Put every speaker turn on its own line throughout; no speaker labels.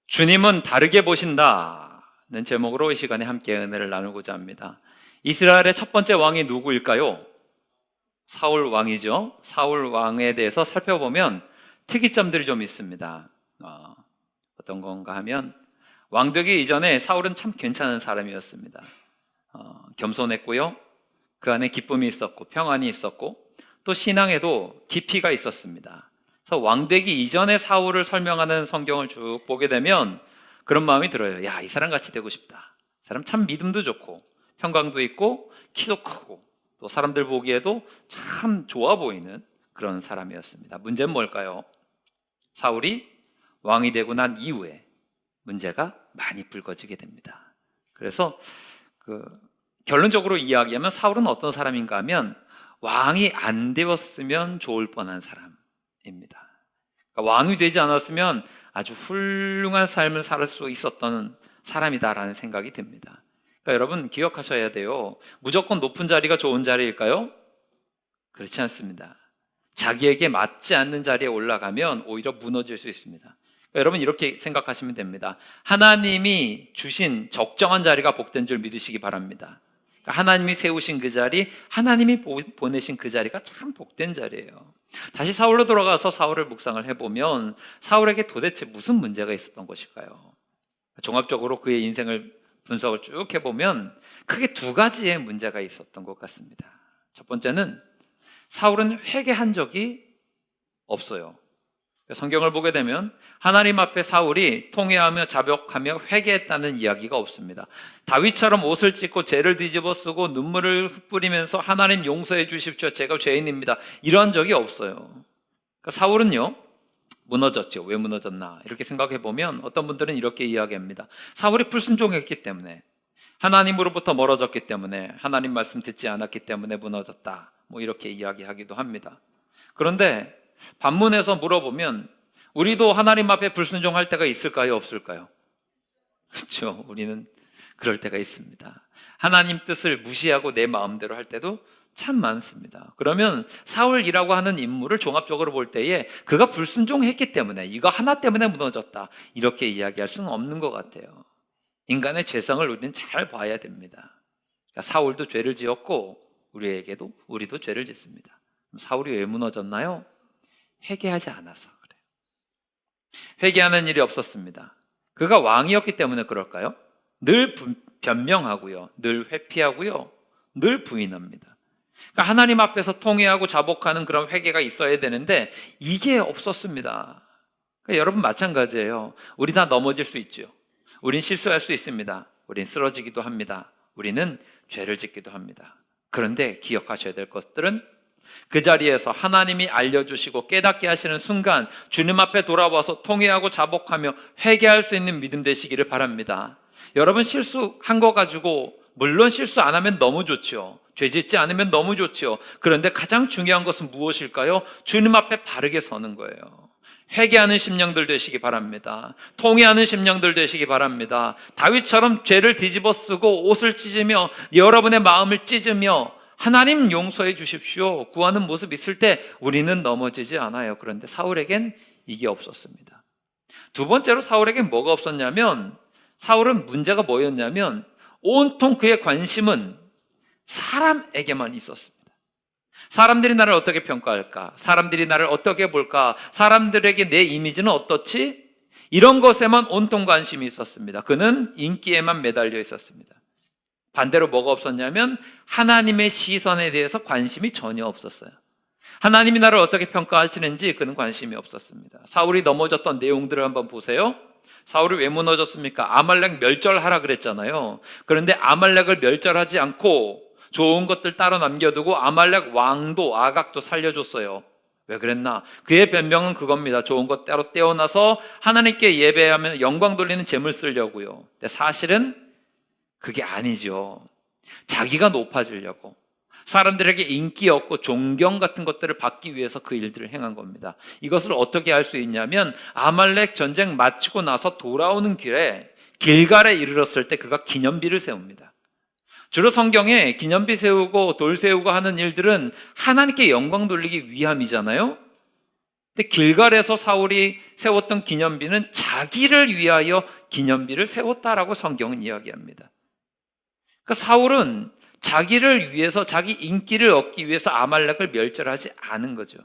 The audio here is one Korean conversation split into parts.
주님은 다르게 보신다는 제목으로 이 시간에 함께 은혜를 나누고자 합니다. 이스라엘의 첫 번째 왕이 누구일까요? 사울 왕이죠. 사울 왕에 대해서 살펴보면 특이점들이 좀 있습니다. 어떤 건가 하면 왕 되기 이전에 사울은 참 괜찮은 사람이었습니다. 겸손했고요. 그 안에 기쁨이 있었고 평안이 있었고 또 신앙에도 깊이가 있었습니다. 그래서 왕 되기 이전의 사울을 설명하는 성경을 쭉 보게 되면 그런 마음이 들어요. 야, 이 사람 같이 되고 싶다. 이 사람 참 믿음도 좋고 평강도 있고 키도 크고 또 사람들 보기에도 참 좋아 보이는 그런 사람이었습니다. 문제는 뭘까요? 사울이 왕이 되고 난 이후에 문제가 많이 불거지게 됩니다. 그래서 결론적으로 이야기하면 사울은 어떤 사람인가 하면 왕이 안 되었으면 좋을 뻔한 사람입니다. 그러니까 왕이 되지 않았으면 아주 훌륭한 삶을 살 수 있었던 사람이다라는 생각이 듭니다. 그러니까 여러분 기억하셔야 돼요. 무조건 높은 자리가 좋은 자리일까요? 그렇지 않습니다. 자기에게 맞지 않는 자리에 올라가면 오히려 무너질 수 있습니다. 그러니까 여러분 이렇게 생각하시면 됩니다. 하나님이 주신 적정한 자리가 복된 줄 믿으시기 바랍니다. 그러니까 하나님이 세우신 그 자리, 하나님이 보내신 그 자리가 참 복된 자리예요. 다시 사울로 돌아가서 사울을 묵상을 해보면 사울에게 도대체 무슨 문제가 있었던 것일까요? 종합적으로 그의 인생을 분석을 쭉 해보면 크게 두 가지의 문제가 있었던 것 같습니다. 첫 번째는 사울은 회개한 적이 없어요. 성경을 보게 되면 하나님 앞에 사울이 통회하며 자복하며 회개했다는 이야기가 없습니다. 다윗처럼 옷을 찢고 죄를 뒤집어 쓰고 눈물을 뿌리면서 하나님 용서해 주십시오. 제가 죄인입니다. 이런 적이 없어요. 그러니까 사울은요 무너졌죠. 왜 무너졌나 이렇게 생각해 보면 어떤 분들은 이렇게 이야기합니다. 사울이 불순종했기 때문에 하나님으로부터 멀어졌기 때문에 하나님 말씀 듣지 않았기 때문에 무너졌다. 뭐 이렇게 이야기하기도 합니다. 그런데 반문해서 물어보면 우리도 하나님 앞에 불순종할 때가 있을까요? 없을까요? 그렇죠. 우리는 그럴 때가 있습니다. 하나님 뜻을 무시하고 내 마음대로 할 때도 참 많습니다. 그러면 사울이라고 하는 인물을 종합적으로 볼 때에 그가 불순종했기 때문에 이거 하나 때문에 무너졌다 이렇게 이야기할 수는 없는 것 같아요. 인간의 죄성을 우리는 잘 봐야 됩니다. 그러니까 사울도 죄를 지었고 우리도 죄를 짓습니다. 사울이 왜 무너졌나요? 회개하지 않아서 그래요. 회개하는 일이 없었습니다. 그가 왕이었기 때문에 그럴까요? 늘 변명하고요, 늘 회피하고요, 늘 부인합니다. 그러니까 하나님 앞에서 통회하고 자복하는 그런 회개가 있어야 되는데 이게 없었습니다. 그러니까 여러분 마찬가지예요. 우리 다 넘어질 수 있죠. 우린 실수할 수 있습니다. 우린 쓰러지기도 합니다. 우리는 죄를 짓기도 합니다. 그런데 기억하셔야 될 것들은 그 자리에서 하나님이 알려주시고 깨닫게 하시는 순간 주님 앞에 돌아와서 통회하고 자복하며 회개할 수 있는 믿음 되시기를 바랍니다. 여러분 실수한 거 가지고 물론 실수 안 하면 너무 좋죠. 죄 짓지 않으면 너무 좋죠. 그런데 가장 중요한 것은 무엇일까요? 주님 앞에 바르게 서는 거예요. 회개하는 심령들 되시기 바랍니다. 통회하는 심령들 되시기 바랍니다. 다윗처럼 죄를 뒤집어 쓰고 옷을 찢으며 여러분의 마음을 찢으며 하나님 용서해 주십시오 구하는 모습 있을 때 우리는 넘어지지 않아요. 그런데 사울에겐 이게 없었습니다. 두 번째로 사울에겐 뭐가 없었냐면 사울은 문제가 뭐였냐면 온통 그의 관심은 사람에게만 있었습니다. 사람들이 나를 어떻게 평가할까? 사람들이 나를 어떻게 볼까? 사람들에게 내 이미지는 어떻지? 이런 것에만 온통 관심이 있었습니다. 그는 인기에만 매달려 있었습니다. 반대로 뭐가 없었냐면 하나님의 시선에 대해서 관심이 전혀 없었어요. 하나님이 나를 어떻게 평가하시는지 그는 관심이 없었습니다. 사울이 넘어졌던 내용들을 한번 보세요. 사울이 왜 무너졌습니까? 아말렉 멸절하라 그랬잖아요. 그런데 아말렉을 멸절하지 않고 좋은 것들 따로 남겨두고 아말렉 왕도 아각도 살려줬어요. 왜 그랬나? 그의 변명은 그겁니다. 좋은 것 따로 떼어놔서 하나님께 예배하면 영광 돌리는 재물 쓰려고요. 근데 사실은 그게 아니죠. 자기가 높아지려고 사람들에게 인기 얻고 존경 같은 것들을 받기 위해서 그 일들을 행한 겁니다. 이것을 어떻게 알 수 있냐면 아말렉 전쟁 마치고 나서 돌아오는 길에 길갈에 이르렀을 때 그가 기념비를 세웁니다. 주로 성경에 기념비 세우고 돌 세우고 하는 일들은 하나님께 영광 돌리기 위함이잖아요. 근데 길갈에서 사울이 세웠던 기념비는 자기를 위하여 기념비를 세웠다라고 성경은 이야기합니다. 그러니까 사울은 자기를 위해서, 자기 인기를 얻기 위해서 아말렉을 멸절하지 않은 거죠.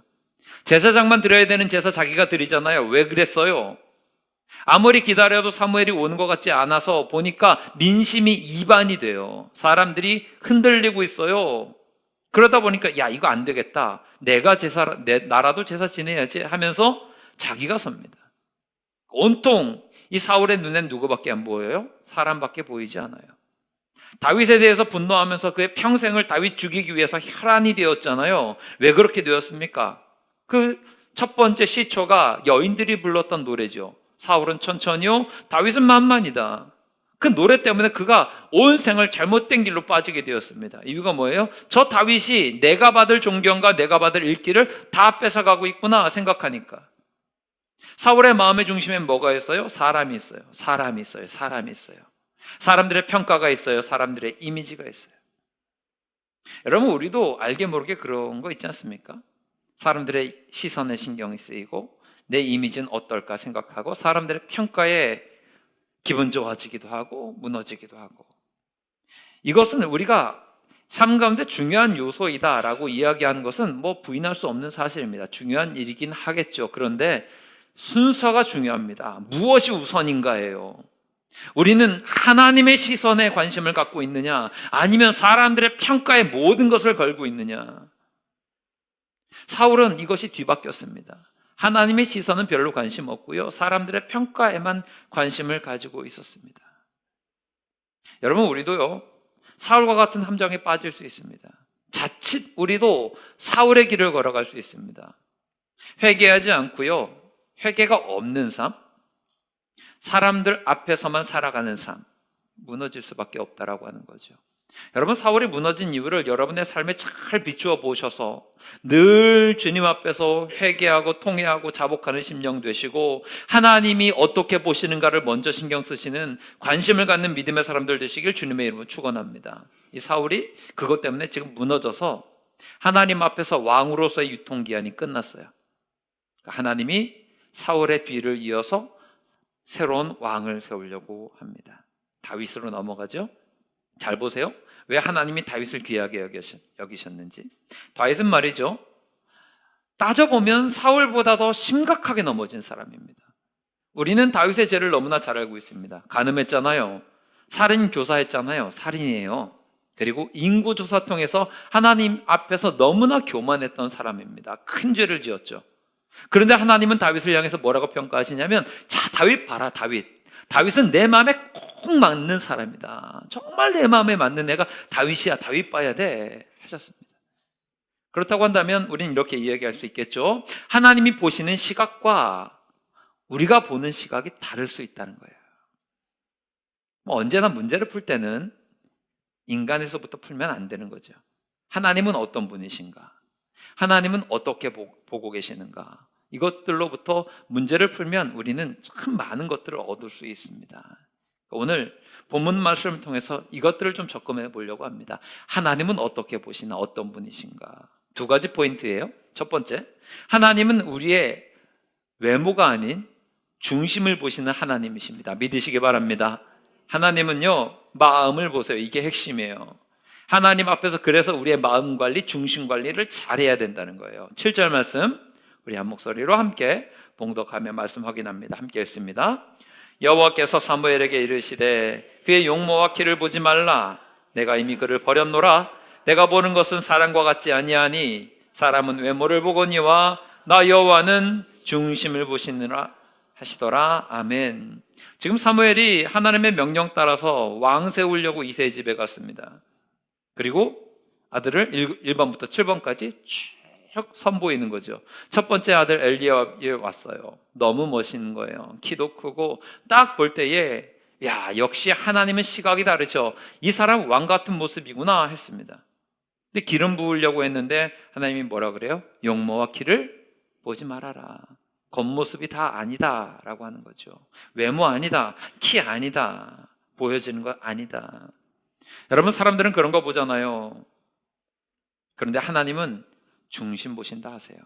제사장만 드려야 되는 제사 자기가 드리잖아요. 왜 그랬어요? 아무리 기다려도 사무엘이 오는 것 같지 않아서 보니까 민심이 이반이 돼요. 사람들이 흔들리고 있어요. 그러다 보니까 야, 이거 안 되겠다. 나라도 제사 지내야지 하면서 자기가 섭니다. 온통 이 사울의 눈엔 누구밖에 안 보여요? 사람밖에 보이지 않아요. 다윗에 대해서 분노하면서 그의 평생을 다윗 죽이기 위해서 혈안이 되었잖아요. 왜 그렇게 되었습니까? 그 첫 번째 시초가 여인들이 불렀던 노래죠. 사울은 천천히요, 다윗은 만만이다. 그 노래 때문에 그가 온 생을 잘못된 길로 빠지게 되었습니다. 이유가 뭐예요? 저 다윗이 내가 받을 존경과 내가 받을 일기를 다 뺏어가고 있구나 생각하니까. 사울의 마음의 중심엔 뭐가 있어요? 사람이 있어요. 사람이 있어요. 사람이 있어요. 사람들의 평가가 있어요. 사람들의 이미지가 있어요. 여러분, 우리도 알게 모르게 그런 거 있지 않습니까? 사람들의 시선에 신경이 쓰이고 내 이미지는 어떨까 생각하고 사람들의 평가에 기분 좋아지기도 하고 무너지기도 하고. 이것은 우리가 삶 가운데 중요한 요소이다라고 이야기하는 것은 뭐 부인할 수 없는 사실입니다. 중요한 일이긴 하겠죠. 그런데 순서가 중요합니다. 무엇이 우선인가예요. 우리는 하나님의 시선에 관심을 갖고 있느냐, 아니면 사람들의 평가에 모든 것을 걸고 있느냐. 사울은 이것이 뒤바뀌었습니다. 하나님의 시선은 별로 관심 없고요, 사람들의 평가에만 관심을 가지고 있었습니다. 여러분, 우리도요 사울과 같은 함정에 빠질 수 있습니다. 자칫 우리도 사울의 길을 걸어갈 수 있습니다. 회개하지 않고요, 회개가 없는 삶, 사람들 앞에서만 살아가는 삶, 무너질 수밖에 없다라고 하는 거죠. 여러분, 사울이 무너진 이유를 여러분의 삶에 잘 비추어 보셔서 늘 주님 앞에서 회개하고 통회하고 자복하는 심령 되시고 하나님이 어떻게 보시는가를 먼저 신경 쓰시는, 관심을 갖는 믿음의 사람들 되시길 주님의 이름으로 축원합니다. 이 사울이 그것 때문에 지금 무너져서 하나님 앞에서 왕으로서의 유통기한이 끝났어요. 하나님이 사울의 뒤를 이어서 새로운 왕을 세우려고 합니다. 다윗으로 넘어가죠. 잘 보세요. 왜 하나님이 다윗을 귀하게 여기셨는지. 다윗은 말이죠, 따져보면 사울보다 더 심각하게 넘어진 사람입니다. 우리는 다윗의 죄를 너무나 잘 알고 있습니다. 간음했잖아요. 살인 교사했잖아요. 살인이에요. 그리고 인구조사 통해서 하나님 앞에서 너무나 교만했던 사람입니다. 큰 죄를 지었죠. 그런데 하나님은 다윗을 향해서 뭐라고 평가하시냐면, 자, 다윗 봐라, 다윗은 내 마음에 꼭 맞는 사람이다. 정말 내 마음에 맞는 애가 다윗이야. 다윗 봐야 돼 하셨습니다. 그렇다고 한다면 우리는 이렇게 이야기할 수 있겠죠. 하나님이 보시는 시각과 우리가 보는 시각이 다를 수 있다는 거예요. 언제나 문제를 풀 때는 인간에서부터 풀면 안 되는 거죠. 하나님은 어떤 분이신가? 하나님은 어떻게 보고 계시는가? 이것들로부터 문제를 풀면 우리는 참 많은 것들을 얻을 수 있습니다. 오늘 본문 말씀을 통해서 이것들을 좀 접근해 보려고 합니다. 하나님은 어떻게 보시나, 어떤 분이신가? 두 가지 포인트예요. 첫 번째, 하나님은 우리의 외모가 아닌 중심을 보시는 하나님이십니다. 믿으시기 바랍니다. 하나님은요, 마음을 보세요. 이게 핵심이에요. 하나님 앞에서 그래서 우리의 마음 관리, 중심 관리를 잘해야 된다는 거예요. 7절 말씀 우리 한 목소리로 함께 봉독하며 말씀 확인합니다. 함께 읽습니다. 여호와께서 사무엘에게 이르시되 그의 용모와 키를 보지 말라. 내가 이미 그를 버렸노라. 내가 보는 것은 사람과 같지 아니하니 사람은 외모를 보거니와 나 여호와는 중심을 보시느라 하시더라. 아멘. 지금 사무엘이 하나님의 명령 따라서 왕 세우려고 이새의 집에 갔습니다. 그리고 아들을 1번부터 7번까지 쭉 선보이는 거죠. 첫 번째 아들 엘리압이 왔어요. 너무 멋있는 거예요. 키도 크고 딱 볼 때에 야, 역시 하나님은 시각이 다르죠. 이 사람 왕 같은 모습이구나 했습니다. 근데 기름 부으려고 했는데 하나님이 뭐라 그래요? 용모와 키를 보지 말아라. 겉모습이 다 아니다 라고 하는 거죠. 외모 아니다, 키 아니다, 보여지는 것 아니다. 여러분, 사람들은 그런 거 보잖아요. 그런데 하나님은 중심 보신다 하세요.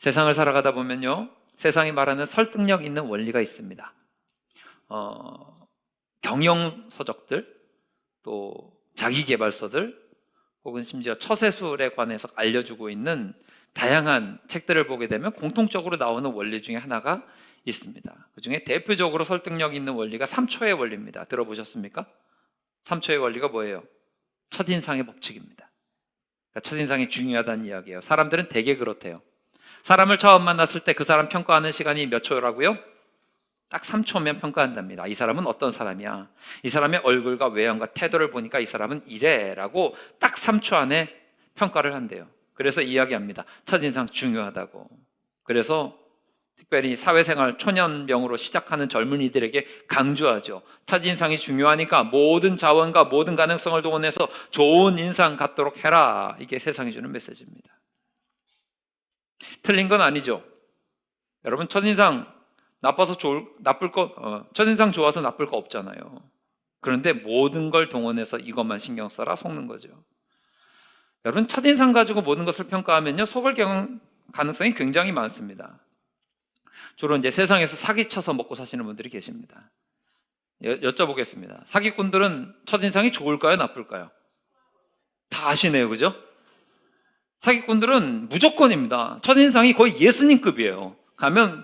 세상을 살아가다 보면요, 세상이 말하는 설득력 있는 원리가 있습니다. 경영서적들, 또 자기계발서들, 혹은 심지어 처세술에 관해서 알려주고 있는 다양한 책들을 보게 되면 공통적으로 나오는 원리 중에 하나가 있습니다. 그 중에 대표적으로 설득력 있는 원리가 3초의 원리입니다. 들어보셨습니까? 3초의 원리가 뭐예요? 첫인상의 법칙입니다. 그러니까 첫인상이 중요하다는 이야기예요. 사람들은 되게 그렇대요. 사람을 처음 만났을 때 그 사람 평가하는 시간이 몇 초라고요? 딱 3초면 평가한답니다. 이 사람은 어떤 사람이야? 이 사람의 얼굴과 외형과 태도를 보니까 이 사람은 이래 라고 딱 3초 안에 평가를 한대요. 그래서 이야기합니다. 첫인상 중요하다고. 그래서 특별히 사회생활 초년병으로 시작하는 젊은이들에게 강조하죠. 첫인상이 중요하니까 모든 자원과 모든 가능성을 동원해서 좋은 인상 갖도록 해라. 이게 세상이 주는 메시지입니다. 틀린 건 아니죠. 여러분, 첫인상 첫인상 좋아서 나쁠 거 없잖아요. 그런데 모든 걸 동원해서 이것만 신경 써라 속는 거죠. 여러분, 첫인상 가지고 모든 것을 평가하면요, 속을 경험 가능성이 굉장히 많습니다. 주로 이제 세상에서 사기쳐서 먹고 사시는 분들이 계십니다. 여쭤보겠습니다. 사기꾼들은 첫인상이 좋을까요, 나쁠까요? 다 아시네요, 그죠? 사기꾼들은 무조건입니다. 첫인상이 거의 예수님급이에요.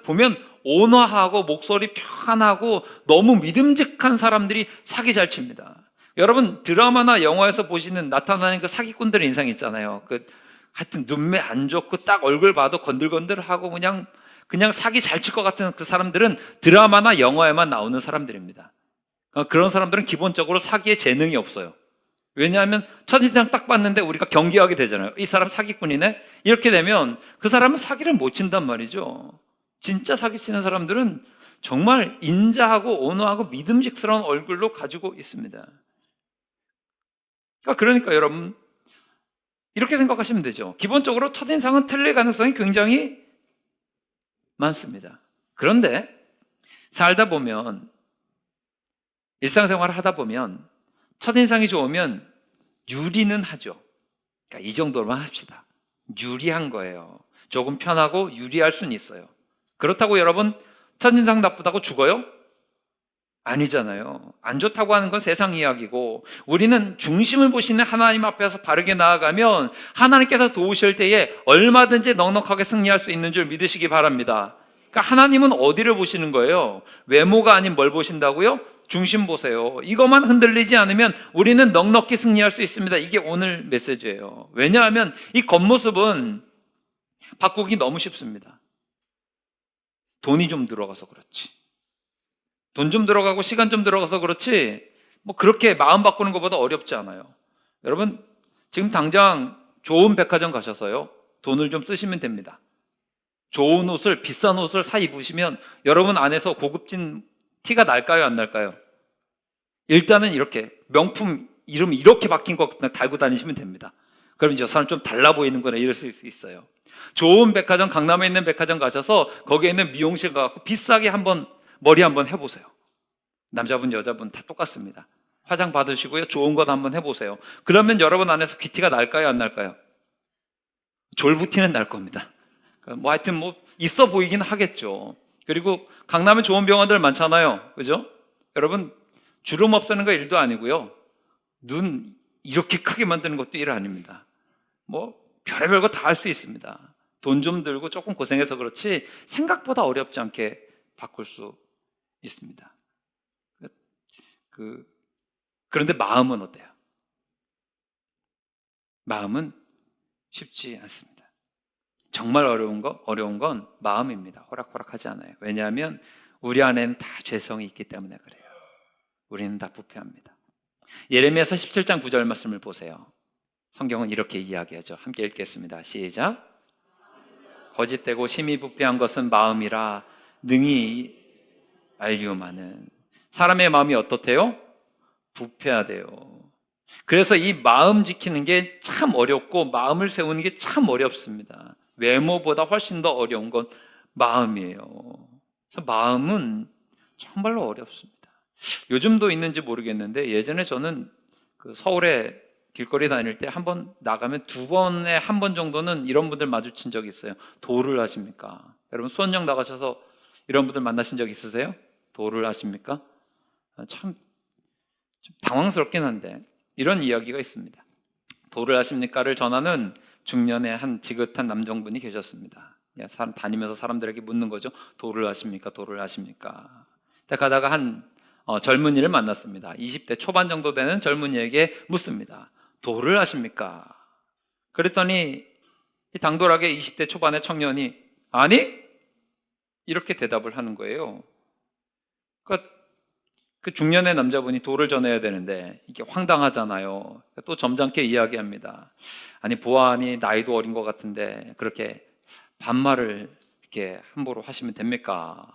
보면 온화하고 목소리 편하고 너무 믿음직한 사람들이 사기 잘 칩니다. 여러분, 드라마나 영화에서 보시는 나타나는 그 사기꾼들의 인상 있잖아요. 하여튼 눈매 안 좋고 딱 얼굴 봐도 건들건들하고 그냥 사기 잘 칠 것 같은 그 사람들은 드라마나 영화에만 나오는 사람들입니다. 그런 사람들은 기본적으로 사기에 재능이 없어요. 왜냐하면 첫인상 딱 봤는데 우리가 경계하게 되잖아요. 이 사람 사기꾼이네? 이렇게 되면 그 사람은 사기를 못 친단 말이죠. 진짜 사기치는 사람들은 정말 인자하고 온화하고 믿음직스러운 얼굴로 가지고 있습니다. 그러니까 여러분, 이렇게 생각하시면 되죠. 기본적으로 첫인상은 틀릴 가능성이 굉장히 많습니다. 그런데 살다 보면, 일상생활을 하다 보면 첫인상이 좋으면 유리는 하죠. 그러니까 이 정도로만 합시다. 유리한 거예요. 조금 편하고 유리할 수는 있어요. 그렇다고 여러분, 첫인상 나쁘다고 죽어요? 아니잖아요. 안 좋다고 하는 건 세상 이야기고, 우리는 중심을 보시는 하나님 앞에서 바르게 나아가면 하나님께서 도우실 때에 얼마든지 넉넉하게 승리할 수 있는 줄 믿으시기 바랍니다. 그러니까 하나님은 어디를 보시는 거예요? 외모가 아닌 뭘 보신다고요? 중심 보세요. 이것만 흔들리지 않으면 우리는 넉넉히 승리할 수 있습니다. 이게 오늘 메시지예요. 왜냐하면 이 겉모습은 바꾸기 너무 쉽습니다. 돈이 좀 들어가서 그렇지. 돈 좀 들어가고 시간 좀 들어가서 그렇지, 그렇게 마음 바꾸는 것보다 어렵지 않아요. 여러분, 지금 당장 좋은 백화점 가셔서요, 돈을 좀 쓰시면 됩니다. 좋은 옷을, 비싼 옷을 사 입으시면 여러분 안에서 고급진 티가 날까요, 안 날까요? 일단은 이렇게 명품 이름이 이렇게 바뀐 거 달고 다니시면 됩니다. 그럼 저 사람 좀 달라 보이는구나 이럴 수 있어요. 좋은 백화점, 강남에 있는 백화점 가셔서 거기에 있는 미용실 가서 비싸게 머리 한번 해보세요. 남자분, 여자분 다 똑같습니다. 화장 받으시고요, 좋은 것 한번 해보세요. 그러면 여러분 안에서 귀티가 날까요, 안 날까요? 졸부티는 날 겁니다. 하여튼 있어 보이긴 하겠죠. 그리고 강남에 좋은 병원들 많잖아요, 그죠? 여러분, 주름 없애는 거 일도 아니고요, 눈 이렇게 크게 만드는 것도 일 아닙니다. 별의별 거 다 할 수 있습니다. 돈 좀 들고 조금 고생해서 그렇지 생각보다 어렵지 않게 바꿀 수 있습니다. 그런데 마음은 어때요? 마음은 쉽지 않습니다. 정말 어려운 건 마음입니다. 호락호락하지 않아요. 왜냐하면 우리 안에는 다 죄성이 있기 때문에 그래요. 우리는 다 부패합니다. 예레미야서 17장 9절 말씀을 보세요. 성경은 이렇게 이야기하죠. 함께 읽겠습니다. 시작. 거짓되고 심히 부패한 것은 마음이라 능히 알리오마는. 사람의 마음이 어떻대요? 부패하대요. 그래서 이 마음 지키는 게 참 어렵고 마음을 세우는 게 참 어렵습니다. 외모보다 훨씬 더 어려운 건 마음이에요. 그래서 마음은 정말로 어렵습니다. 요즘도 있는지 모르겠는데 예전에 저는 서울에 길거리 다닐 때 한 번 나가면 두 번에 한 번 정도는 이런 분들 마주친 적이 있어요. 도를 하십니까? 여러분 수원역 나가셔서 이런 분들 만나신 적 있으세요? 도를 하십니까? 참 좀 당황스럽긴 한데 이런 이야기가 있습니다. 도를 하십니까를 전하는 중년의 한 지긋한 남성분이 계셨습니다. 사람 다니면서 사람들에게 묻는 거죠. 도를 하십니까? 도를 하십니까? 가다가 한 젊은이를 만났습니다. 20대 초반 정도 되는 젊은이에게 묻습니다. 도를 하십니까? 그랬더니 이 당돌하게 20대 초반의 청년이 아니? 이렇게 대답을 하는 거예요. 그 중년의 남자분이 도를 전해야 되는데 이게 황당하잖아요. 또 점잖게 이야기합니다. 아니 보아하니 나이도 어린 것 같은데 그렇게 반말을 이렇게 함부로 하시면 됩니까?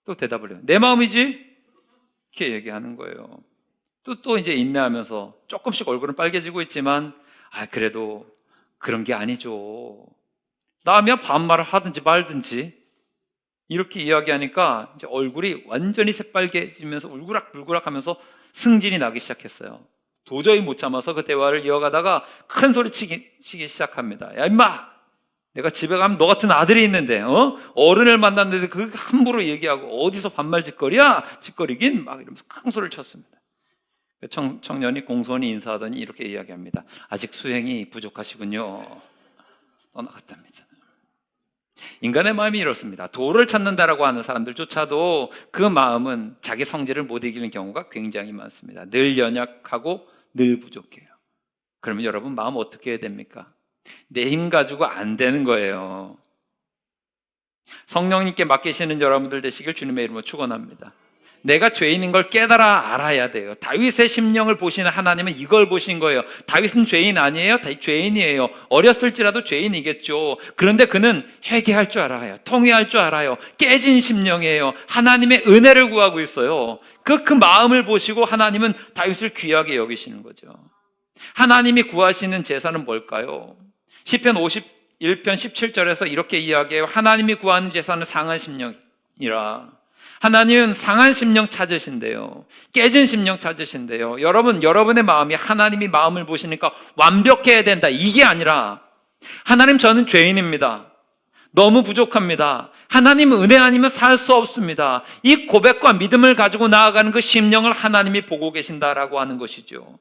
또 대답을 해요. 내 마음이지? 이렇게 얘기하는 거예요. 또 이제 인내하면서 조금씩 얼굴은 빨개지고 있지만 그래도 그런 게 아니죠. 나면 반말을 하든지 말든지 이렇게 이야기하니까 이제 얼굴이 완전히 새빨개지면서 울그락불그락 하면서 승진이 나기 시작했어요. 도저히 못 참아서 그 대화를 이어가다가 큰 소리 치기 시작합니다. 야 임마! 내가 집에 가면 너 같은 아들이 있는데 어른을 만났는데 그 함부로 얘기하고 어디서 반말 짓거리긴 막 이러면서 큰 소리를 쳤습니다. 청년이 공손히 인사하더니 이렇게 이야기합니다. 아직 수행이 부족하시군요. 떠나갔답니다. 인간의 마음이 이렇습니다. 도를 찾는다라고 하는 사람들조차도 그 마음은 자기 성질을 못 이기는 경우가 굉장히 많습니다. 늘 연약하고 늘 부족해요. 그러면 여러분 마음 어떻게 해야 됩니까? 내 힘 가지고 안 되는 거예요. 성령님께 맡기시는 여러분들 되시길 주님의 이름으로 축원합니다. 내가 죄인인 걸 깨달아 알아야 돼요. 다윗의 심령을 보시는 하나님은 이걸 보신 거예요. 다윗은 죄인 아니에요? 다윗 죄인이에요. 어렸을지라도 죄인이겠죠. 그런데 그는 회개할 줄 알아요. 통회할 줄 알아요. 깨진 심령이에요. 하나님의 은혜를 구하고 있어요. 그 마음을 보시고 하나님은 다윗을 귀하게 여기시는 거죠. 하나님이 구하시는 제사는 뭘까요? 시편 51편 17절에서 이렇게 이야기해요. 하나님이 구하는 제사는 상한 심령이라. 하나님은 상한 심령 찾으신대요. 깨진 심령 찾으신대요. 여러분의 마음이 하나님이 마음을 보시니까 완벽해야 된다. 이게 아니라 하나님 저는 죄인입니다. 너무 부족합니다. 하나님 은혜 아니면 살 수 없습니다. 이 고백과 믿음을 가지고 나아가는 그 심령을 하나님이 보고 계신다라고 하는 것이죠.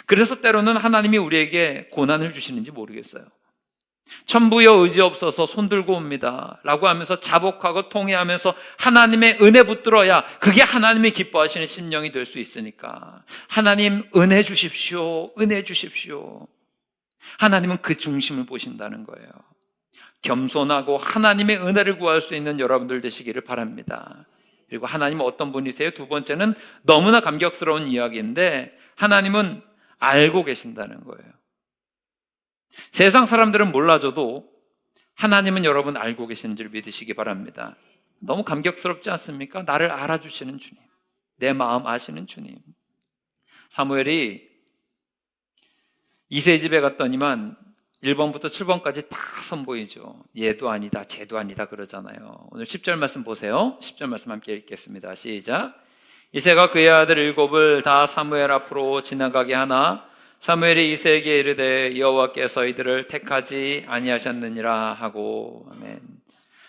그래서 때로는 하나님이 우리에게 고난을 주시는지 모르겠어요. 천부여 의지 없어서 손들고 옵니다 라고 하면서 자복하고 통회하면서 하나님의 은혜 붙들어야 그게 하나님이 기뻐하시는 심령이 될 수 있으니까 하나님 은혜 주십시오. 은혜 주십시오. 하나님은 그 중심을 보신다는 거예요. 겸손하고 하나님의 은혜를 구할 수 있는 여러분들 되시기를 바랍니다. 그리고 하나님은 어떤 분이세요? 두 번째는 너무나 감격스러운 이야기인데 하나님은 알고 계신다는 거예요. 세상 사람들은 몰라줘도 하나님은 여러분 알고 계시는 줄 믿으시기 바랍니다. 너무 감격스럽지 않습니까? 나를 알아주시는 주님, 내 마음 아시는 주님. 사무엘이 이새의 집에 갔더니만 1번부터 7번까지 다 선보이죠. 얘도 아니다, 쟤도 아니다 그러잖아요. 오늘 10절 말씀 보세요. 10절 말씀 함께 읽겠습니다. 시작. 이새가 그의 아들 7을 다 사무엘 앞으로 지나가게 하나 사무엘이 이새에게 이르되 여호와께서 이들을 택하지 아니하셨느니라 하고. 아멘.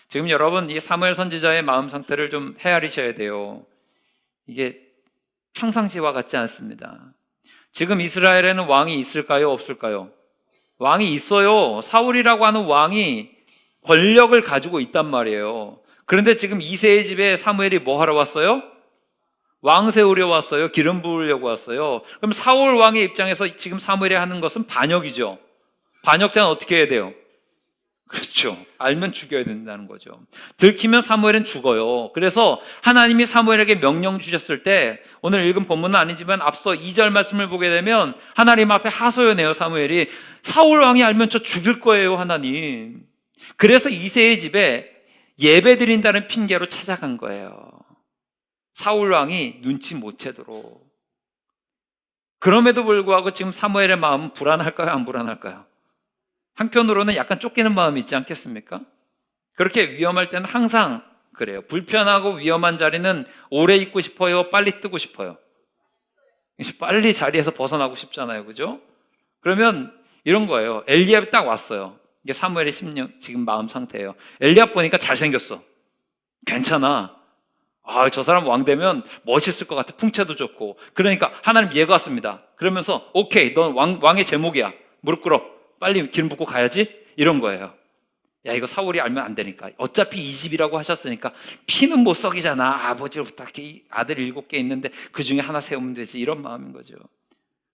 지금 여러분 이 사무엘 선지자의 마음 상태를 좀 헤아리셔야 돼요. 이게 평상시와 같지 않습니다. 지금 이스라엘에는 왕이 있을까요? 없을까요? 왕이 있어요. 사울이라고 하는 왕이 권력을 가지고 있단 말이에요. 그런데 지금 이새의 집에 사무엘이 뭐 하러 왔어요? 왕 세우려 왔어요. 기름 부으려고 왔어요. 그럼 사울 왕의 입장에서 지금 사무엘이 하는 것은 반역이죠. 반역자는 어떻게 해야 돼요? 그렇죠. 알면 죽여야 된다는 거죠. 들키면 사무엘은 죽어요. 그래서 하나님이 사무엘에게 명령 주셨을 때 오늘 읽은 본문은 아니지만 앞서 2절 말씀을 보게 되면 하나님 앞에 하소연해요. 사무엘이 사울 왕이 알면 저 죽일 거예요. 하나님. 그래서 이새의 집에 예배 드린다는 핑계로 찾아간 거예요. 사울 왕이 눈치 못 채도록. 그럼에도 불구하고 지금 사무엘의 마음은 불안할까요? 안 불안할까요? 한편으로는 약간 쫓기는 마음이 있지 않겠습니까? 그렇게 위험할 때는 항상 그래요. 불편하고 위험한 자리는 오래 있고 싶어요? 빨리 뜨고 싶어요? 빨리 자리에서 벗어나고 싶잖아요. 그죠? 그러면 이런 거예요. 엘리압이 딱 왔어요. 이게 사무엘의 지금 마음 상태예요. 엘리압 보니까 잘생겼어. 괜찮아. 저 사람 왕 되면 멋있을 것 같아. 풍채도 좋고. 그러니까 하나님 예가 왔습니다. 그러면서 오케이, 넌 왕의 제목이야. 무릎 꿇어. 빨리 기름 붓고 가야지. 이런 거예요. 야, 이거 사울이 알면 안 되니까. 어차피 이 집이라고 하셨으니까 피는 못 썩이잖아. 아버지로부터 아들 7개 있는데 그 중에 하나 세우면 되지. 이런 마음인 거죠.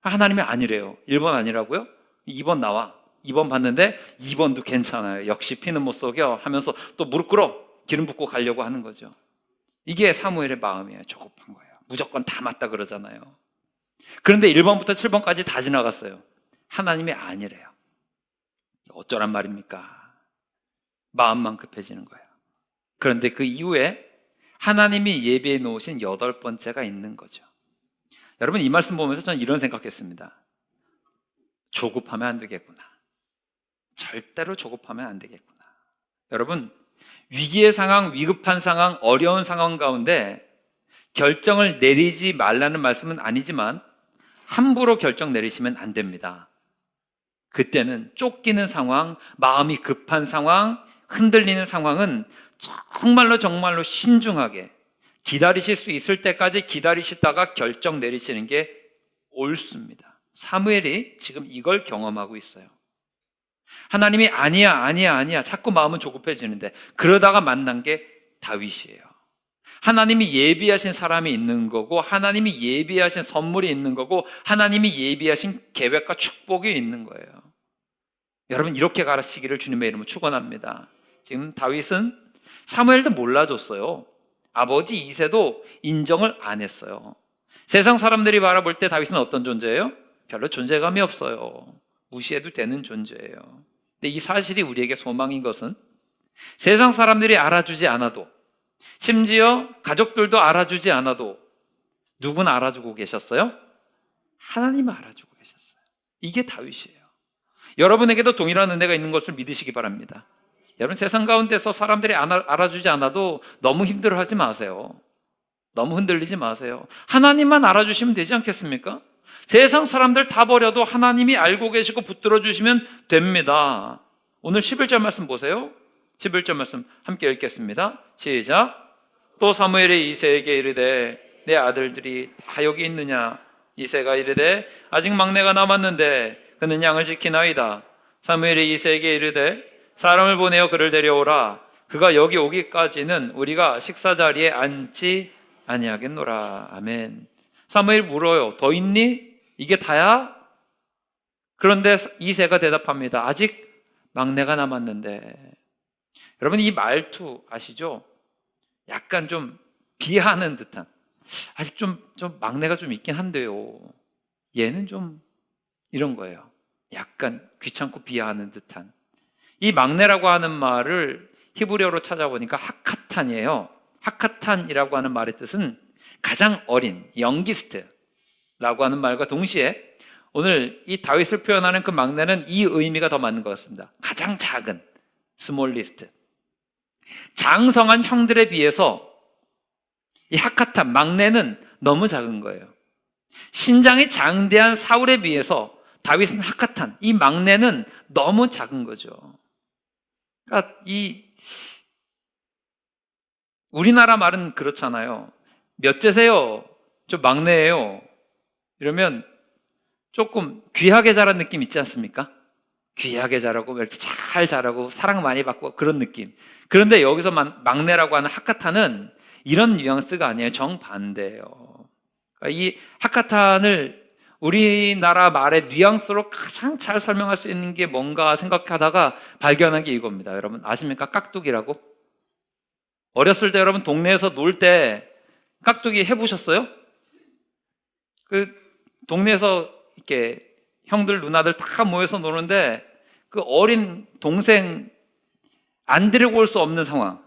하나님이 아니래요. 1번 아니라고요? 2번 나와. 2번 봤는데 2번도 괜찮아요. 역시 피는 못 썩여 하면서 또 무릎 꿇어. 기름 붓고 가려고 하는 거죠. 이게 사무엘의 마음이에요. 조급한 거예요. 무조건 다 맞다 그러잖아요. 그런데 1번부터 7번까지 다 지나갔어요. 하나님이 아니래요. 어쩌란 말입니까? 마음만 급해지는 거예요. 그런데 그 이후에 하나님이 예비해 놓으신 8번째가 있는 거죠. 여러분, 이 말씀 보면서 저는 이런 생각했습니다. 조급하면 안 되겠구나. 절대로 조급하면 안 되겠구나. 여러분, 위기의 상황, 위급한 상황, 어려운 상황 가운데 결정을 내리지 말라는 말씀은 아니지만 함부로 결정 내리시면 안 됩니다. 그때는 쫓기는 상황, 마음이 급한 상황, 흔들리는 상황은 정말로 신중하게 기다리실 수 있을 때까지 기다리시다가 결정 내리시는 게 옳습니다. 사무엘이 지금 이걸 경험하고 있어요. 하나님이 아니야 자꾸 마음은 조급해지는데 그러다가 만난 게 다윗이에요. 하나님이 예비하신 사람이 있는 거고 하나님이 예비하신 선물이 있는 거고 하나님이 예비하신 계획과 축복이 있는 거예요. 여러분, 이렇게 가르치기를 주님의 이름으로 축원합니다. 지금 다윗은 사무엘도 몰라줬어요. 아버지 이새도 인정을 안 했어요. 세상 사람들이 바라볼 때 다윗은 어떤 존재예요? 별로 존재감이 없어요. 무시해도 되는 존재예요. 근데 이 사실이 우리에게 소망인 것은 세상 사람들이 알아주지 않아도, 심지어 가족들도 알아주지 않아도 누군 알아주고 계셨어요? 하나님은 알아주고 계셨어요. 이게 다윗이에요. 여러분에게도 동일한 은혜가 있는 것을 믿으시기 바랍니다. 여러분, 세상 가운데서 사람들이 알아주지 않아도 너무 힘들어하지 마세요. 너무 흔들리지 마세요. 하나님만 알아주시면 되지 않겠습니까? 세상 사람들 다 버려도 하나님이 알고 계시고 붙들어 주시면 됩니다. 오늘 11절 말씀 보세요. 11절 말씀 함께 읽겠습니다. 시작. 또 사무엘이 이새에게 이르되 내 아들들이 다 여기 있느냐? 이새가 이르되 아직 막내가 남았는데 그는 양을 지키나이다. 사무엘이 이새에게 이르되 사람을 보내어 그를 데려오라. 그가 여기 오기까지는 우리가 식사 자리에 앉지 아니하겠노라. 아멘. 사무엘이 물어요. 더 있니? 이게 다야? 그런데 이새가 대답합니다. 아직 막내가 남았는데. 여러분, 이 말투 아시죠? 약간 좀 비하하는 듯한, 아직 좀 막내가 좀 있긴 한데요. 얘는 좀 이런 거예요. 약간 귀찮고 비하하는 듯한. 이 막내라고 하는 말을 히브리어로 찾아보니까 하카탄이에요. 하카탄이라고 하는 말의 뜻은 가장 어린, 영기스트라고 하는 말과 동시에 오늘 이 다윗을 표현하는 그 막내는 이 의미가 더 맞는 것 같습니다. 가장 작은, 스몰리스트. 장성한 형들에 비해서 이 하카탄, 막내는 너무 작은 거예요. 신장이 장대한 사울에 비해서 다윗은 하카탄, 이 막내는 너무 작은 거죠. 그러니까 우리나라 말은 그렇잖아요. 몇째세요? 저 막내예요. 이러면 조금 귀하게 자란 느낌 있지 않습니까? 귀하게 자라고 이렇게 잘 자라고 사랑 많이 받고 그런 느낌. 그런데 여기서 막내라고 하는 하카탄은 이런 뉘앙스가 아니에요. 정반대예요. 그러니까 이 하카탄을 우리나라 말의 뉘앙스로 가장 잘 설명할 수 있는 게 뭔가 생각하다가 발견한 게 이겁니다. 여러분 아십니까? 깍두기라고? 어렸을 때 여러분 동네에서 놀 때 깍두기 해보셨어요? 그 동네에서 이렇게 형들 누나들 다 모여서 노는데 그 어린 동생 안 데리고 올 수 없는 상황.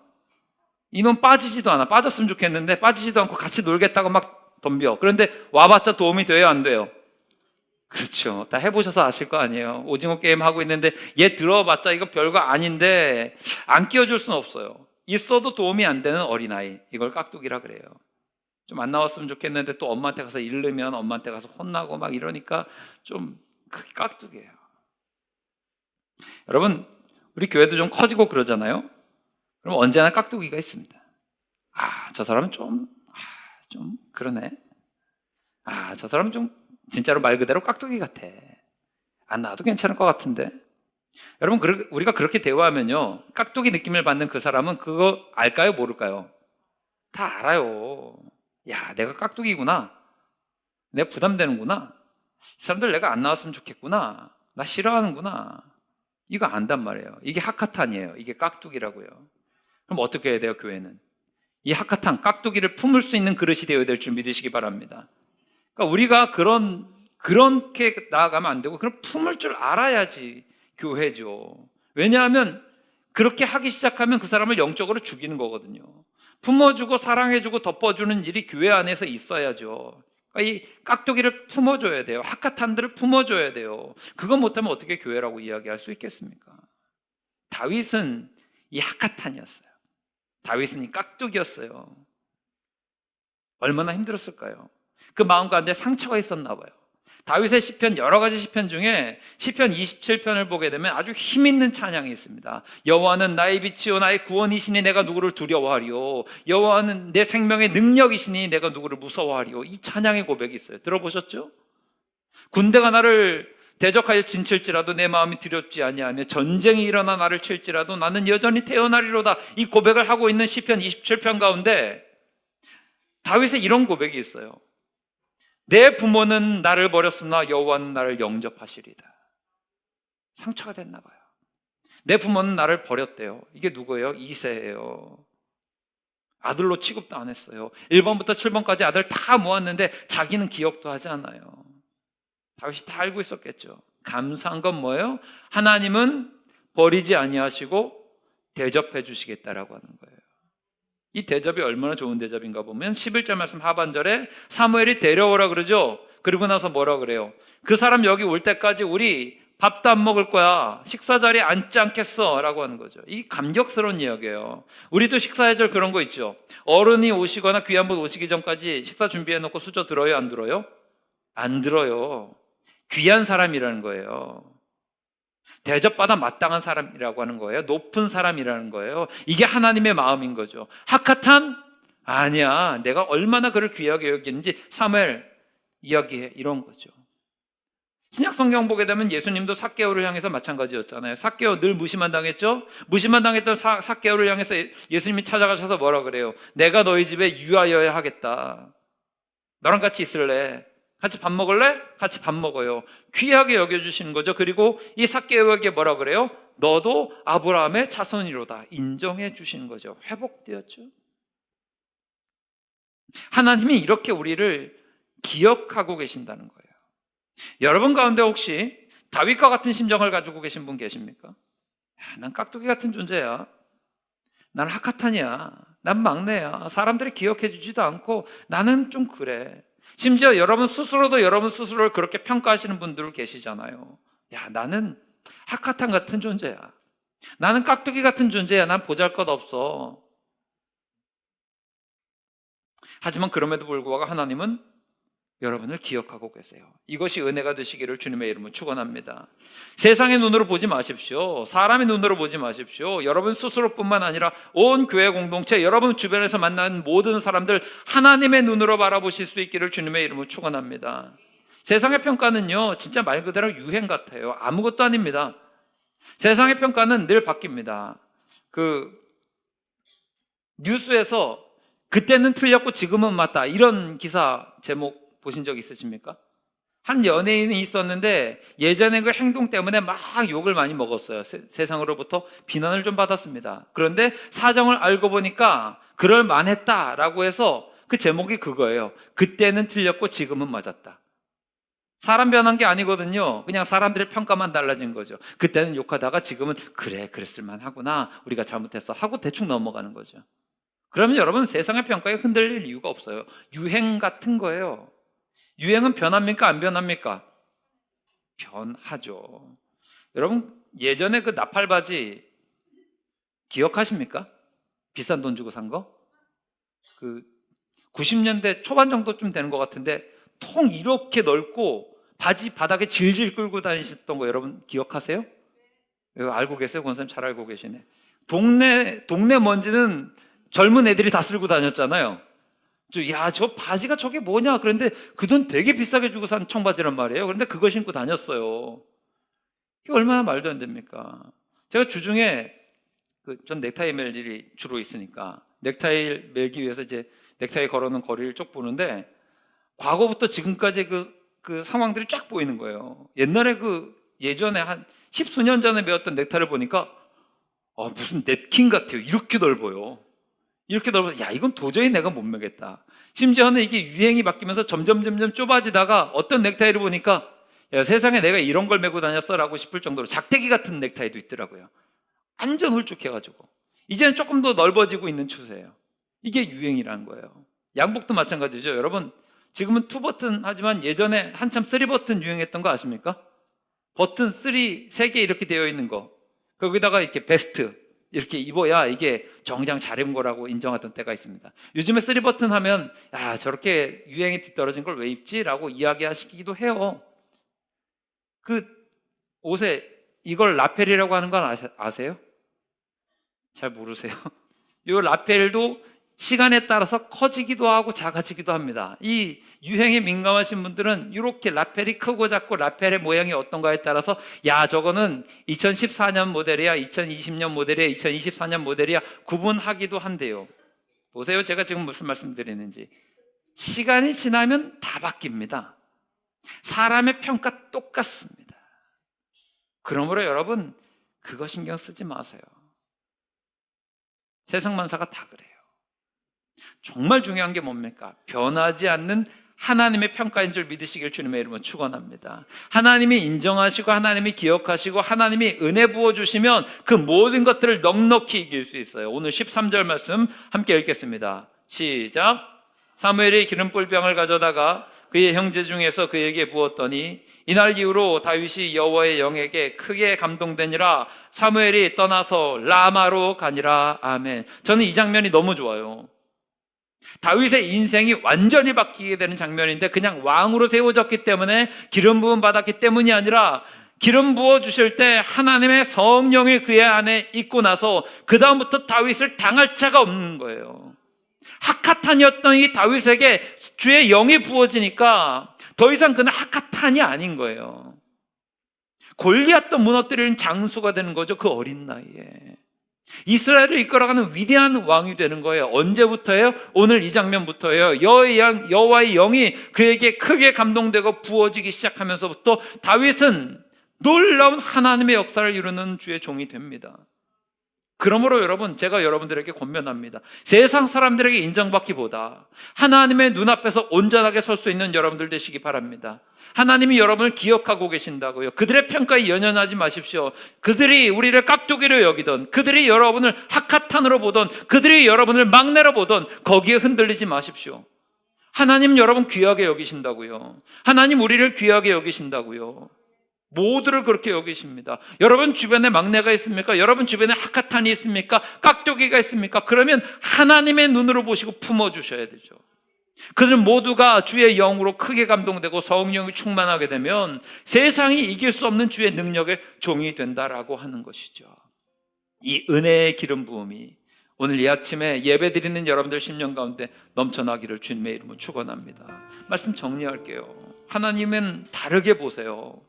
이놈 빠지지도 않아. 빠졌으면 좋겠는데 빠지지도 않고 같이 놀겠다고 막 덤벼. 그런데 와봤자 도움이 돼요, 안 돼요? 그렇죠. 다 해보셔서 아실 거 아니에요. 오징어 게임 하고 있는데 얘 들어봤자 이거 별거 아닌데 안 끼워줄 수는 없어요. 있어도 도움이 안 되는 어린아이. 이걸 깍두기라 그래요. 좀 안 나왔으면 좋겠는데 또 엄마한테 가서 잃으면 엄마한테 가서 혼나고 막 이러니까 좀 그게 깍두기예요. 여러분, 우리 교회도 좀 커지고 그러잖아요. 그럼 언제나 깍두기가 있습니다. 저 사람은 좀 그러네. 저 사람은 좀 진짜로 말 그대로 깍두기 같아. 안 나와도 괜찮을 것 같은데. 여러분, 우리가 그렇게 대화하면요, 깍두기 느낌을 받는 그 사람은 그거 알까요? 모를까요? 다 알아요. 야, 내가 깍두기구나. 내가 부담되는구나. 이 사람들 내가 안 나왔으면 좋겠구나. 나 싫어하는구나. 이거 안단 말이에요. 이게 하카탄이에요. 이게 깍두기라고요. 그럼 어떻게 해야 돼요, 교회는? 이 하카탄, 깍두기를 품을 수 있는 그릇이 되어야 될 줄 믿으시기 바랍니다. 그러니까 우리가 그렇게 나아가면 안 되고, 그럼 품을 줄 알아야지 교회죠. 왜냐하면 그렇게 하기 시작하면 그 사람을 영적으로 죽이는 거거든요. 품어주고 사랑해주고 덮어주는 일이 교회 안에서 있어야죠. 그러니까 이 깍두기를 품어줘야 돼요. 하카탄들을 품어줘야 돼요. 그거 못하면 어떻게 교회라고 이야기할 수 있겠습니까? 다윗은 이 하카탄이었어요. 다윗은 이 깍두기였어요. 얼마나 힘들었을까요? 그 마음 가운데 상처가 있었나 봐요. 다윗의 시편, 여러 가지 시편 중에 시편 27편을 보게 되면 아주 힘 있는 찬양이 있습니다. 여호와는 나의 빛이요 나의 구원이시니 내가 누구를 두려워하리요. 여호와는 내 생명의 능력이시니 내가 누구를 무서워하리요. 이 찬양의 고백이 있어요. 들어보셨죠? 군대가 나를 대적하여 진칠지라도 내 마음이 두렵지 아니하며 전쟁이 일어나 나를 칠지라도 나는 여전히 태어나리로다. 이 고백을 하고 있는 시편 27편 가운데 다윗의 이런 고백이 있어요. 내 부모는 나를 버렸으나 여호와는 나를 영접하시리다. 상처가 됐나 봐요. 내 부모는 나를 버렸대요. 이게 누구예요? 이새예요. 아들로 취급도 안 했어요. 1번부터 7번까지 아들 다 모았는데 자기는 기억도 하지 않아요. 다윗이 다 알고 있었겠죠. 감사한 건 뭐예요? 하나님은 버리지 아니하시고 대접해 주시겠다라고 하는 거예요. 이 대접이 얼마나 좋은 대접인가 보면 11절 말씀 하반절에 사무엘이 데려오라 그러죠. 그러고 나서 뭐라 그래요? 그 사람 여기 올 때까지 우리 밥도 안 먹을 거야. 식사 자리에 앉지 않겠어 라고 하는 거죠. 이 감격스러운 이야기예요. 우리도 식사해줄 그런 거 있죠. 어른이 오시거나 귀한 분 오시기 전까지 식사 준비해 놓고 수저 들어요? 안 들어요? 안 들어요. 귀한 사람이라는 거예요. 대접받아 마땅한 사람이라고 하는 거예요. 높은 사람이라는 거예요. 이게 하나님의 마음인 거죠. 하카탄? 아니야. 내가 얼마나 그를 귀하게 여기는지 사무엘 이야기해. 이런 거죠. 신약 성경 보게 되면 예수님도 삭개오를 향해서 마찬가지였잖아요. 삭개오 늘 무시만 당했죠? 무시만 당했던 삭개오를 향해서 예수님이 찾아가셔서 뭐라 그래요? 내가 너희 집에 유하여야 하겠다. 너랑 같이 있을래? 같이 밥 먹을래? 같이 밥 먹어요. 귀하게 여겨주시는 거죠. 그리고 이 삭개오에게 뭐라 그래요? 너도 아브라함의 자손이로다. 인정해 주시는 거죠. 회복되었죠. 하나님이 이렇게 우리를 기억하고 계신다는 거예요. 여러분 가운데 혹시 다윗과 같은 심정을 가지고 계신 분 계십니까? 난 깍두기 같은 존재야. 난 하카탄이야. 난 막내야. 사람들이 기억해 주지도 않고 나는 좀 그래. 심지어 여러분 스스로도 여러분 스스로를 그렇게 평가하시는 분들 계시잖아요. 야, 나는 하카탄 같은 존재야. 나는 깍두기 같은 존재야. 난 보잘것없어. 하지만 그럼에도 불구하고 하나님은 여러분을 기억하고 계세요. 이것이 은혜가 되시기를 주님의 이름으로 축원합니다. 세상의 눈으로 보지 마십시오. 사람의 눈으로 보지 마십시오. 여러분 스스로뿐만 아니라 온 교회 공동체, 여러분 주변에서 만난 모든 사람들 하나님의 눈으로 바라보실 수 있기를 주님의 이름으로 축원합니다. 세상의 평가는요, 진짜 말 그대로 유행 같아요. 아무것도 아닙니다. 세상의 평가는 늘 바뀝니다. 뉴스에서 그때는 틀렸고 지금은 맞다, 이런 기사 제목 보신 적 있으십니까? 한 연예인이 있었는데 예전에 그 행동 때문에 막 욕을 많이 먹었어요. 세상으로부터 비난을 좀 받았습니다. 그런데 사정을 알고 보니까 그럴 만했다라고 해서 그 제목이 그거예요. 그때는 틀렸고 지금은 맞았다. 사람 변한 게 아니거든요. 그냥 사람들의 평가만 달라진 거죠. 그때는 욕하다가 지금은 그래, 그랬을 만하구나, 우리가 잘못했어 하고 대충 넘어가는 거죠. 그러면 여러분 세상의 평가에 흔들릴 이유가 없어요. 유행 같은 거예요. 유행은 변합니까? 안 변합니까? 변하죠. 여러분 예전에 그 나팔바지 기억하십니까? 비싼 돈 주고 산 거? 90년대 초반 정도쯤 되는 것 같은데 통 이렇게 넓고 바지 바닥에 질질 끌고 다니셨던 거 여러분 기억하세요? 이거 알고 계세요? 권사님 잘 알고 계시네. 동네 먼지는 젊은 애들이 다 쓸고 다녔잖아요. 야, 저 바지가 저게 뭐냐? 그런데 그 돈 되게 비싸게 주고 산 청바지란 말이에요. 그런데 그거 신고 다녔어요. 이게 얼마나 말도 안 됩니까? 제가 주중에 전 넥타이 멜 일이 주로 있으니까 넥타이 매기 위해서 이제 넥타이 걸어놓은 거리를 쭉 보는데 과거부터 지금까지 그 상황들이 쫙 보이는 거예요. 옛날에 예전에 한 10수년 전에 배웠던 넥타이를 보니까 무슨 냅킨 같아요. 이렇게 넓어요. 이렇게 넓어서 야, 이건 도저히 내가 못 매겠다. 심지어는 이게 유행이 바뀌면서 점점 좁아지다가 어떤 넥타이를 보니까 야, 세상에 내가 이런 걸 메고 다녔어라고 싶을 정도로 작대기 같은 넥타이도 있더라고요. 완전 훌쭉해가지고 이제는 조금 더 넓어지고 있는 추세예요. 이게 유행이라는 거예요. 양복도 마찬가지죠. 여러분, 지금은 2버튼 하지만 예전에 한참 3버튼 유행했던 거 아십니까? 버튼 3개 이렇게 되어 있는 거, 거기다가 이렇게 베스트 이렇게 입어야 이게 정장 잘 입은 거라고 인정하던 때가 있습니다. 요즘에 3버튼 하면 야, 저렇게 유행이 뒤떨어진 걸 왜 입지? 라고 이야기하시기도 해요. 그 옷에 이걸 라펠이라고 하는 건 아세요? 잘 모르세요? 이 라펠도 시간에 따라서 커지기도 하고 작아지기도 합니다. 이 유행에 민감하신 분들은 이렇게 라펠이 크고 작고 라펠의 모양이 어떤가에 따라서 야, 저거는 2014년 모델이야, 2020년 모델이야, 2024년 모델이야 구분하기도 한대요. 보세요, 제가 지금 무슨 말씀드리는지. 시간이 지나면 다 바뀝니다. 사람의 평가 똑같습니다. 그러므로 여러분, 그거 신경 쓰지 마세요. 세상 만사가 다 그래요. 정말 중요한 게 뭡니까? 변하지 않는 하나님의 평가인 줄 믿으시길 주님의 이름으로 축원합니다. 하나님이 인정하시고 하나님이 기억하시고 하나님이 은혜 부어주시면 그 모든 것들을 넉넉히 이길 수 있어요. 오늘 13절 말씀 함께 읽겠습니다. 시작. 사무엘이 기름불병을 가져다가 그의 형제 중에서 그에게 부었더니 이날 이후로 다윗이 여호와의 영에게 크게 감동되니라. 사무엘이 떠나서 라마로 가니라. 아멘. 저는 이 장면이 너무 좋아요. 다윗의 인생이 완전히 바뀌게 되는 장면인데 그냥 왕으로 세워졌기 때문에 기름 부음 받았기 때문이 아니라 기름 부어 주실 때 하나님의 성령이 그의 안에 있고 나서 그 다음부터 다윗을 당할 자가 없는 거예요. 하카탄이었던 이 다윗에게 주의 영이 부어지니까 더 이상 그는 하카탄이 아닌 거예요. 골리앗도 무너뜨리는 장수가 되는 거죠. 그 어린 나이에 이스라엘을 이끌어가는 위대한 왕이 되는 거예요. 언제부터예요? 오늘 이 장면부터예요. 여호와의 영이 그에게 크게 감동되고 부어지기 시작하면서부터 다윗은 놀라운 하나님의 역사를 이루는 주의 종이 됩니다. 그러므로 여러분, 제가 여러분들에게 권면합니다. 세상 사람들에게 인정받기보다 하나님의 눈앞에서 온전하게 설 수 있는 여러분들 되시기 바랍니다. 하나님이 여러분을 기억하고 계신다고요. 그들의 평가에 연연하지 마십시오. 그들이 우리를 깍두기로 여기던, 그들이 여러분을 하카탄으로 보던, 그들이 여러분을 막내로 보던 거기에 흔들리지 마십시오. 하나님 여러분 귀하게 여기신다고요. 하나님 우리를 귀하게 여기신다고요. 모두를 그렇게 여기십니다. 여러분 주변에 막내가 있습니까? 여러분 주변에 하카탄이 있습니까? 깍두기가 있습니까? 그러면 하나님의 눈으로 보시고 품어주셔야 되죠. 그들은 모두가 주의 영으로 크게 감동되고 성령이 충만하게 되면 세상이 이길 수 없는 주의 능력의 종이 된다라고 하는 것이죠. 이 은혜의 기름 부음이 오늘 이 아침에 예배 드리는 여러분들 심령 가운데 넘쳐나기를 주님의 이름으로 축원합니다. 말씀 정리할게요. 하나님은 다르게 보세요.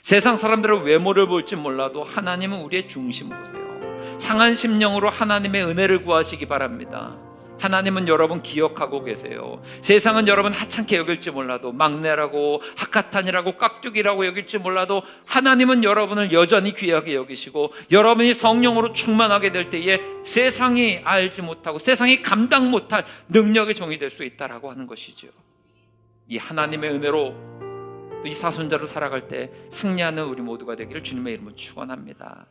세상 사람들은 외모를 볼지 몰라도 하나님은 우리의 중심 보세요. 상한 심령으로 하나님의 은혜를 구하시기 바랍니다. 하나님은 여러분 기억하고 계세요. 세상은 여러분 하찮게 여길지 몰라도, 막내라고 하카탄이라고 깍두기라고 여길지 몰라도 하나님은 여러분을 여전히 귀하게 여기시고 여러분이 성령으로 충만하게 될 때에 세상이 알지 못하고 세상이 감당 못할 능력의 종이 될 수 있다라고 하는 것이죠. 이 하나님의 은혜로 또 이 사순자로 살아갈 때 승리하는 우리 모두가 되기를 주님의 이름으로 축원합니다.